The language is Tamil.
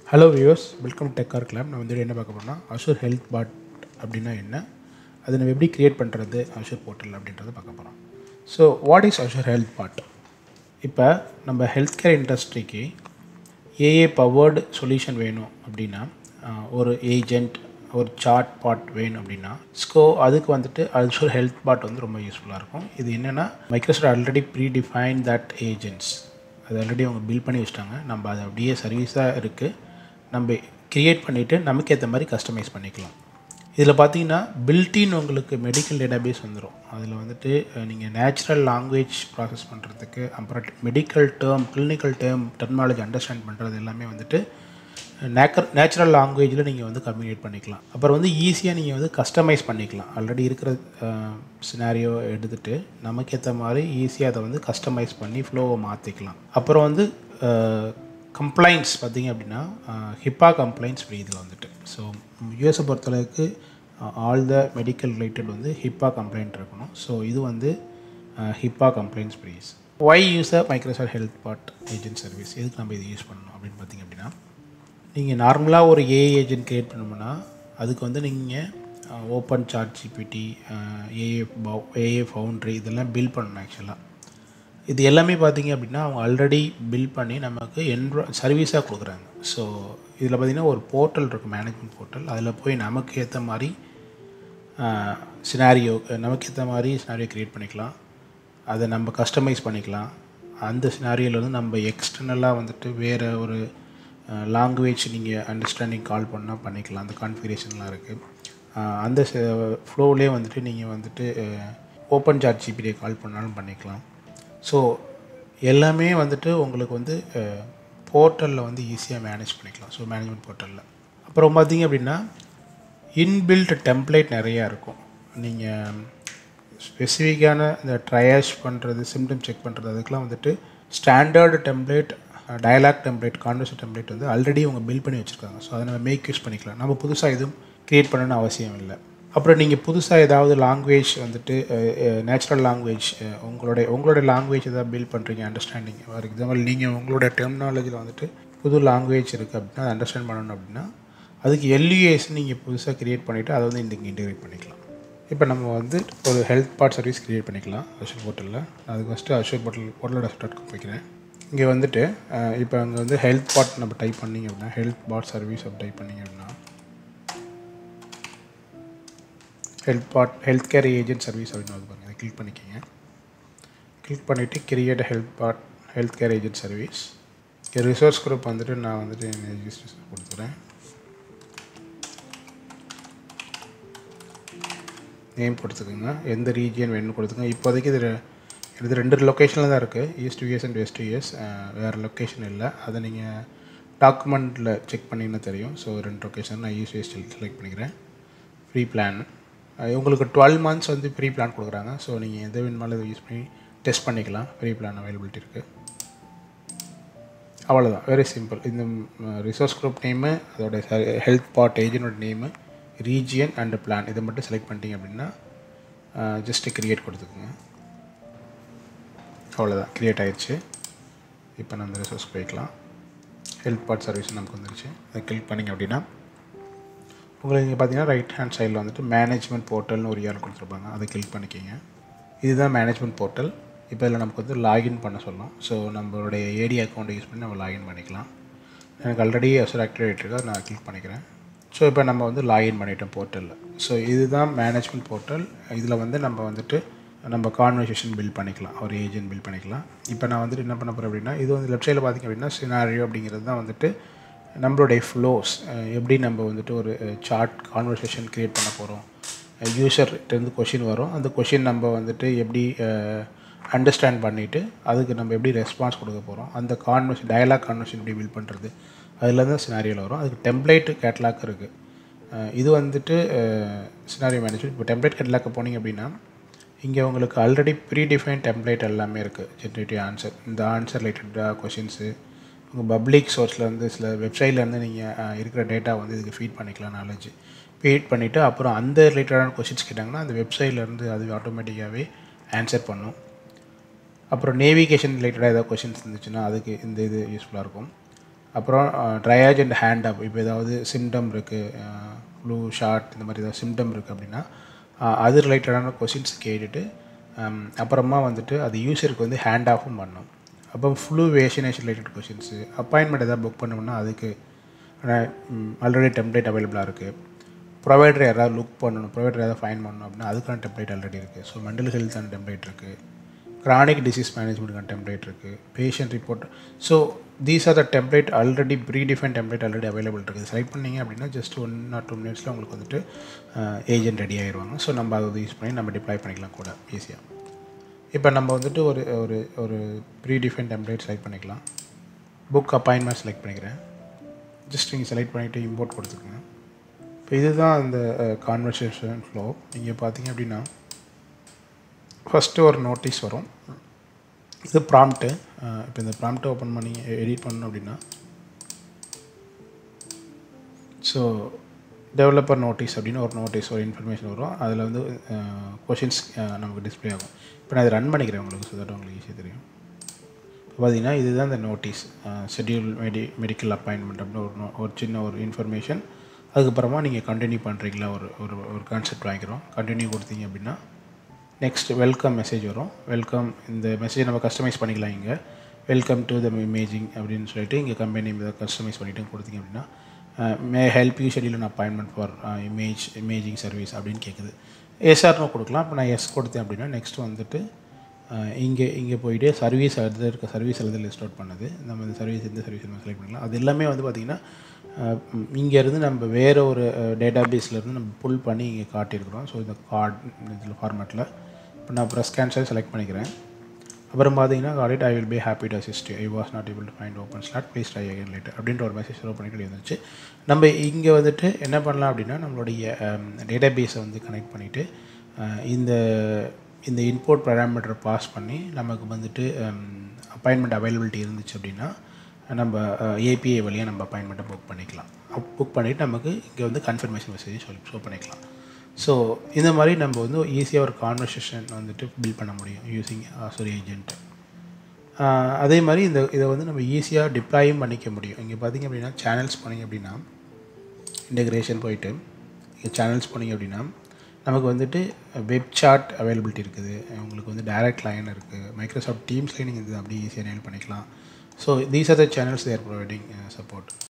Hello viewers, welcome to tech club. நான் வந்து என்ன பார்க்க போகிறோம்னா அஷூர் ஹெல்த் பாட் அப்படின்னா என்ன, அதை நம்ம எப்படி க்ரியேட் பண்ணுறது அஷூர் போர்ட்டல் அப்படின்றத பார்க்க போகிறோம். So what is Azure health bot? இப்போ நம்ம ஹெல்த் கேர் இண்டஸ்ட்ரிக்கு ஏஏ பவர்டு சொல்யூஷன் வேணும் அப்படின்னா, ஒரு ஏஜென்ட், ஒரு சாட் பாட் வேணும் அப்படின்னா அதுக்கு வந்துட்டு அஷூர் ஹெல்த் பாட் வந்து ரொம்ப யூஸ்ஃபுல்லாக இருக்கும். இது என்னென்னா, Microsoft already predefine that agents, அது ஆல்ரெடி அவங்க பில்ட் பண்ணி வச்சிட்டாங்க. நம்ம அது அப்படியே சர்வீஸாக இருக்குது, நம்ம க்ரியேட் பண்ணிவிட்டு நமக்கு ஏற்ற மாதிரி கஸ்டமைஸ் பண்ணிக்கலாம். இதில் பார்த்தீங்கன்னா பில்டின் உங்களுக்கு மெடிக்கல் டேட்டாபேஸ் வந்துடும். அதில் வந்துட்டு நீங்கள் நேச்சுரல் லாங்குவேஜ் ப்ராசஸ் பண்ணுறதுக்கு, அப்புறம் medical term, clinical terminology understand பண்ணுறது எல்லாமே வந்துட்டு நேச்சுரல் லாங்குவேஜில் நீங்கள் வந்து கம்யூனிகேட் பண்ணிக்கலாம். அப்புறம் வந்து ஈஸியாக நீங்கள் வந்து கஸ்டமைஸ் பண்ணிக்கலாம். ஆல்ரெடி இருக்கிற சினாரியோ எடுத்துகிட்டு நமக்கு ஏற்ற மாதிரி ஈஸியாக அதை வந்து கஸ்டமைஸ் பண்ணி ஃப்ளோவை மாற்றிக்கலாம். அப்புறம் வந்து கம்ப்ளைண்ட்ஸ் பார்த்திங்க அப்படின்னா ஹிப்பா கம்ப்ளைண்ட்ஸ் ஃப்ரீ இதில் வந்துட்டு. ஸோ யூஎஸை பொறுத்தளவுக்கு ஆல் த மெடிக்கல் ரிலேட்டட் வந்து ஹிப்பா கம்ப்ளைண்ட் இருக்கணும். ஸோ இது வந்து ஹிப்பா கம்ப்ளைண்ட்ஸ் ஃப்ரீஸ். Why use a Microsoft health bot agent service? எதுக்கு நம்ம இது யூஸ் பண்ணணும் அப்படின்னு பார்த்திங்க அப்படின்னா, நீங்கள் நார்மலாக ஒரு ஏஐ ஏஜென்ட் க்ரியேட் பண்ணணும்னா அதுக்கு வந்து நீங்கள் open chat GPT, AI foundry இதெல்லாம் பில்ட் பண்ணணும். ஆக்சுவலாக இது எல்லாமே பார்த்திங்க அப்படின்னா அவங்க ஆல்ரெடி பில்ட் பண்ணி நமக்கு சர்வீஸாக கொடுக்குறாங்க. ஸோ இதில் பார்த்திங்கன்னா ஒரு போர்ட்டல் இருக்குது, மேனேஜ்மெண்ட் போர்ட்டல். அதில் போய் நமக்கு ஏற்ற மாதிரி சினாரியோ க்ரியேட் பண்ணிக்கலாம், அதை நம்ம கஸ்டமைஸ் பண்ணிக்கலாம். அந்த சினாரியோவில் நம்ம எக்ஸ்டர்னலாக வந்துட்டு வேறு ஒரு லாங்குவேஜ் நீங்கள் அண்டர்ஸ்டாண்டிங் கால் பண்ணால் பண்ணிக்கலாம். அந்த கான்ஃபிகரேஷன்லாம் இருக்குது. அந்த ஃப்ளோவிலே வந்துட்டு நீங்கள் வந்துட்டு ஓப்பன் சாட் ஜிபிடியை கால் பண்ணாலும் பண்ணிக்கலாம். ஸோ எல்லாமே வந்துட்டு உங்களுக்கு வந்து போர்ட்டலில் வந்து ஈஸியாக மேனேஜ் பண்ணிக்கலாம். ஸோ மேனேஜ்மெண்ட் போர்ட்டலில் அப்புறம் பார்த்திங்க அப்படின்னா இன்பில்ட் டெம்ப்ளேட் நிறையா இருக்கும். நீங்கள் ஸ்பெசிஃபிக்கான இந்த ட்ரையாஷ் பண்ணுறது, சிம்டம் செக் பண்ணுறது, அதுக்கெலாம் வந்துட்டு standard template, dialog template, conversation template வந்து ஆல்ரெடி அவங்க பில்ட் பண்ணி வச்சுருக்காங்க. ஸோ அதை நம்ம மேக் யூஸ் பண்ணிக்கலாம். நம்ம புதுசாக எதுவும் க்ரியேட் பண்ணணும்னு அவசியம் இல்லை. அப்புறம் நீங்கள் புதுசாக ஏதாவது லாங்குவேஜ் வந்துட்டு நேச்சுரல் லாங்குவேஜ் உங்களோட லாங்குவேஜ் எதாவது பில்ட் பண்ணுறீங்க, அண்டர்ஸ்டாண்டிங். ஃபார் எக்ஸாம்பிள் நீங்கள் உங்களோட டெர்மினாலஜியில் வந்துட்டு புது லாங்குவேஜ் இருக்குது அப்படின்னா அதை அண்டர்ஸ்டாண்ட் பண்ணணும் அப்படின்னா அதுக்கு எல்யூஎஸ் நீங்கள் புதுசாக க்ரியேட் பண்ணிவிட்டு அதை வந்து இன்றைக்கி இன்டெகிரேட் பண்ணிக்கலாம். இப்போ நம்ம வந்து ஒரு ஹெல்த் பாட் சர்வீஸ் க்ரியேட் பண்ணிக்கலாம் அஷூர் போர்ட்டலில். அதுக்கு ஃபஸ்ட்டு அஷூர் portal.com போய்க்கிறேன். இங்கே வந்துட்டு இப்போ அங்கே வந்து ஹெல்த் பாட் நம்ம டைப் பண்ணிங்க அப்படின்னா, ஹெல்த் பாட் சர்வீஸ் அப்படி டைப் பண்ணிங்க அப்படின்னா, ஹெல்த் கேர் ஏஜென்ட் சர்வீஸ் அப்படின்னு வந்து பாருங்கள். அதை கிளிக் பண்ணிக்கிங்க. கிளிக் பண்ணிவிட்டு create health care agent service. Resource group வந்துட்டு நான் வந்துட்டு ரெஜிஸ்ட்ரேஷன் கொடுத்துக்கிறேன். நேம் கொடுத்துக்கோங்க, எந்த ரீஜியன் வேணும்னு கொடுத்துக்கோங்க. இப்போதைக்கு இது 2 லொக்கேஷனில் தான் இருக்குது, east US and west US. வேறு லொக்கேஷன் இல்லை. அதை நீங்கள் டாக்குமெண்ட்டில் செக் பண்ணிங்கன்னா தெரியும். ஸோ 2 லொக்கேஷன் நான் ஈஸ்ட் வெஸ்ட் செலக்ட் பண்ணிக்கிறேன். ஃப்ரீ பிளான் உங்களுக்கு 12 months வந்து ஃப்ரீ பிளான் கொடுக்குறாங்க. ஸோ நீங்கள் எதை வேணுமாலும் இதை யூஸ் பண்ணி டெஸ்ட் பண்ணிக்கலாம். ஃப்ரீ பிளான் அவைலபிலிட்டி இருக்குது. அவ்வளோதான், வெரி சிம்பிள். இந்த ரிசோர்ஸ் குரூப் நேமு, அதோட ஹெல்த் பாட் ஏஜென்டோட நேமு, ரீஜியன் அண்டு பிளான், இதை மட்டும் செலக்ட் பண்ணிட்டீங்க அப்படின்னா ஜஸ்ட்டு க்ரியேட் கொடுத்துக்குங்க. அவ்வளோதான், க்ரியேட் ஆகிடுச்சு. இப்போ நம்ம ரிசோர்ஸ் போய்க்கலாம். ஹெல்த் பாட் சர்வீஸ் நமக்கு வந்துருச்சு. அதை கிளிக் பண்ணிங்க அப்படின்னா உங்களுக்கு இங்கே பார்த்தீங்கன்னா ரைட் ஹேண்ட் சைடில் வந்துட்டு மேனேஜ்மெண்ட் போர்ட்டல்னு ஒரு URL கொடுத்துருப்பாங்க. அதை கிளிக் பண்ணிக்கிங்க. இதுதான் மேனேஜ்மெண்ட் போர்ட்டல். இப்போ இதில் நமக்கு வந்து லாகின் பண்ண சொல்லலாம். ஸோ நம்மளுடைய ஏடி அக்கௌண்ட்டை யூஸ் பண்ணி நம்ம லாகின் பண்ணிக்கலாம். எனக்கு ஆல்ரெடி அஷூர் ஆக்டிவேட் இருக்கா, நான் கிளிக் பண்ணிக்கிறேன். ஸோ இப்போ நம்ம வந்து லாகின் பண்ணிட்டோம் போர்ட்டலில். ஸோ இதுதான் மேனேஜ்மெண்ட் போர்ட்டல். இதில் வந்து நம்ம வந்துட்டு நம்ம கான்வர்சேஷன் பில்ட் பண்ணிக்கலாம், ஒரு ஏஜென்ட் பில்ட் பண்ணிக்கலாம். இப்போ நான் வந்துட்டு என்ன பண்ண போகிறேன் அப்படின்னா, இது வந்து லெஃப்ட் சைடில் பார்த்திங்க அப்படின்னா சினாரியோ அப்படிங்கிறது தான் வந்துட்டு நம்மளுடைய ஃப்ளோஸ், எப்படி நம்ம வந்துட்டு ஒரு சார்ட் கான்வர்சேஷன் க்ரியேட் பண்ண போகிறோம். யூசர்கிட்டேருந்து கொஷின் வரும், அந்த கொஷின் நம்ம வந்துட்டு எப்படி அண்டர்ஸ்டாண்ட் பண்ணிவிட்டு அதுக்கு நம்ம எப்படி ரெஸ்பான்ஸ் கொடுக்க போகிறோம், அந்த டயலாக் கான்வர்சேஷன் எப்படி பில்ட் பண்ணுறது, அதுலேருந்து சினாரியோவில் வரும். அதுக்கு டெம்ப்ளேட் கேட்லாக் இருக்குது. இது வந்துட்டு சினாரியோ மேனேஜ்மெண்ட். இப்போ டெம்ப்ளேட் கேட்லாக் போனீங்க அப்படின்னா இங்கே உங்களுக்கு ஆல்ரெடி ப்ரீ டிஃபைன் டெம்ப்ளேட் எல்லாமே இருக்குது. ஜென்ரேட்டிவ் ஆன்சர், இந்த ஆன்சர் ரிலேட்டடாக கொஷின்ஸு, உங்கள் பப்ளிக் சோர்ஸில் வந்து சில வெப்சைட்லேருந்து நீங்கள் இருக்கிற டேட்டா வந்து இதுக்கு ஃபீட் பண்ணிக்கலாம். நாலேஜ் ஃபீட் பண்ணிவிட்டு அப்புறம் அந்த ரிலேட்டடான கொஷின்ஸ் கேட்டாங்கன்னா அந்த வெப்சைட்லேருந்து அது ஆட்டோமேட்டிக்காகவே ஆன்சர் பண்ணும். அப்புறம் நேவிகேஷன் ரிலேட்டடாக ஏதாவது கொஷின்ஸ் இருந்துச்சுன்னா அதுக்கு இந்த இது யூஸ்ஃபுல்லாக இருக்கும். அப்புறம் ட்ரையாஜ் அண்ட் ஹேண்ட் அப். இப்போ ஏதாவது சிம்டம் இருக்குது, ஃப்ளூ ஷார்ட் இந்த மாதிரி ஏதாவது சிம்டம் இருக்குது அப்படின்னா அது ரிலேட்டடான கொஷின்ஸ் கேட்டுட்டு அப்புறமா வந்துட்டு அது யூஸருக்கு வந்து ஹேண்ட் ஆஃபும் பண்ணணும். அப்போ flu vaccination related questions, appointment எதாவது புக் பண்ணோம்னா அதுக்கு ஆல்ரெடி டெம்ப்ளேட் அவைலபிளாக இருக்குது. ப்ரொவைடர் யாராவது லுக் பண்ணணும், ப்ரொவைடர் ஏதாவது ஃபைன் பண்ணணும் அப்படின்னா அதுக்கான டெம்ப்ளேட் ஆல்ரெடி இருக்குது. ஸோ மென்டல் ஹெல்த்தான டெம்ப்ளேட் இருக்குது, க்ரானிக் டிசீஸ் மேனேஜ்மெண்ட்டுக்கான டெம்ப்ளேட் இருக்குது, patient report. So these are the template already predefine template already available இருக்குது. செலக்ட் பண்ணிங்க அப்படின்னா ஜஸ்ட் 1 or 2 மினிட்ஸில் உங்களுக்கு வந்துட்டு ஏஜென்ட் ரெடி ஆகிடுவாங்க. ஸோ நம்ம அதை யூஸ் பண்ணி நம்ம டிப்ளாய் பண்ணிக்கலாம் கூட ஈஸியாக. இப்போ நம்ம வந்துட்டு ஒரு ஒரு ஒரு ப்ரீடிஃபைன் டெம்ப்ளேட் செலக்ட் பண்ணிக்கலாம். புக் அப்பாயின்மெண்ட் செலக்ட் பண்ணிக்கிறேன். ஜஸ்ட் நீங்கள் செலக்ட் பண்ணிவிட்டு இம்போர்ட் கொடுத்துருங்க. இப்போ இதுதான் அந்த கான்வர்சேஷன் ஃப்ளோ. நீங்கள் பார்த்தீங்க அப்படின்னா ஃபஸ்ட்டு ஒரு நோட்டீஸ் வரும், இது ப்ராம்ப்ட்டு. இப்போ இந்த ப்ராம்ப்ட்டை ஓப்பன் பண்ணி எடிட் பண்ணணும் அப்படின்னா ஸோ டெவலப்பர் நோட்டீஸ் அப்படின்னு ஒரு நோட்டீஸ் ஒரு இன்ஃபர்மேஷன் வரும். அதில் வந்து கொஷின்ஸ் நமக்கு டிஸ்பிளே ஆகும். இப்போ நான் இதை ரன் பண்ணிக்கிறேன் உங்களுக்கு, ஸோ தட் உங்களுக்கு ஈஸியாக தெரியும். இப்போ பார்த்தீங்கன்னா இதுதான் இந்த நோட்டீஸ், ஷெட்யூல் மெடிக்கல் அப்பாயின்மெண்ட் அப்படின்னு ஒரு சின்ன ஒரு இன்ஃபர்மேஷன். அதுக்கப்புறமா நீங்கள் கண்டினியூ பண்ணுறீங்களா, ஒரு ஒரு ஒரு கான்செப்ட் வாங்கிக்கிறோம். கண்டினியூ கொடுத்தீங்க அப்படின்னா நெக்ஸ்ட் வெல்கம் மெசேஜ் வரும். வெல்கம், இந்த மெசேஜ் நம்ம கஸ்டமைஸ் பண்ணிக்கலாம். இங்கே வெல்கம் டு த இமேஜிங் அப்படின்னு சொல்லிட்டு இங்கே கம்பெனி இதை கஸ்டமைஸ் பண்ணிவிட்டு கொடுத்தீங்க அப்படின்னா may help you schedule an appointment for imaging service அப்படின்னு கேட்குது. எஸ்ஆர்னு கொடுக்கலாம். இப்போ நான் எஸ் கொடுத்தேன் அப்படின்னா நெக்ஸ்ட் வந்துட்டு இங்கே போயிட்டு சர்வீஸ் அது இருக்க சர்வீஸ் எல்லாத்தையும் லிஸ்ட் அவுட் பண்ணுது. நம்ம இந்த சர்வீஸ் எந்த சர்வீஸ் நம்ம செலக்ட் பண்ணிக்கலாம். அது எல்லாமே வந்து பார்த்திங்கன்னா இங்கேருந்து நம்ம வேறு ஒரு டேட்டா பேஸ்லேருந்து நம்ம புல் பண்ணி இங்கே காட்டியிருக்கிறோம். ஸோ இந்த கார்ட் இதில் ஃபார்மேட்டில் இப்போ நான் ப்ரெஸ் கேன்சல் செலக்ட் பண்ணிக்கிறேன். அப்புறம் பார்த்தீங்கன்னா got I will be happy to assist, I was not able to find open slot, please try again later அப்படின்ற ஒரு மெசேஜ் த்ரோ பண்ணிட்டு இருந்துச்சு. நம்ம இங்கே வந்துட்டு என்ன பண்ணலாம் அப்படின்னா நம்மளுடைய டேட்டா பேஸை வந்து கனெக்ட் பண்ணிவிட்டு இந்த இந்த இன்புட் பேராமீட்டரை பாஸ் பண்ணி நமக்கு வந்துட்டு அப்பாயின்மெண்ட் அவைலபிலிட்டி இருந்துச்சு அப்படின்னா நம்ம ஏபிஐ வழியாக நம்ம அப்பாயின்மெண்ட்டை புக் பண்ணிக்கலாம். புக் பண்ணிவிட்டு நமக்கு இங்கே வந்து கன்ஃபர்மேஷன் மெசேஜ் ஷோ பண்ணிக்கலாம். ஸோ இந்த மாதிரி நம்ம வந்து ஈஸியாக ஒரு கான்வர்சேஷன் வந்துட்டு பில்ட் பண்ண முடியும் யூஸிங் ஆசூர் ஏஜென்ட். அதே மாதிரி இதை வந்து நம்ம ஈஸியாக டிப்ளாயும் பண்ணிக்க முடியும். இங்கே பார்த்திங்க அப்படின்னா சேனல்ஸ் போனீங்க அப்படின்னா இன்டெகிரேஷன் போயிட்டு இங்கே சேனல்ஸ் போனீங்க அப்படின்னா நமக்கு வந்துட்டு வெப் சாட் அவைலபிலிட்டி இருக்குது, உங்களுக்கு வந்து டைரக்ட் லைன் இருக்குது, மைக்ரோசாஃப்ட் டீம்ஸ்லேயே நீங்கள் இது அப்படியே ஈஸியாக நேல் பண்ணிக்கலாம். So these are the channels they are providing support.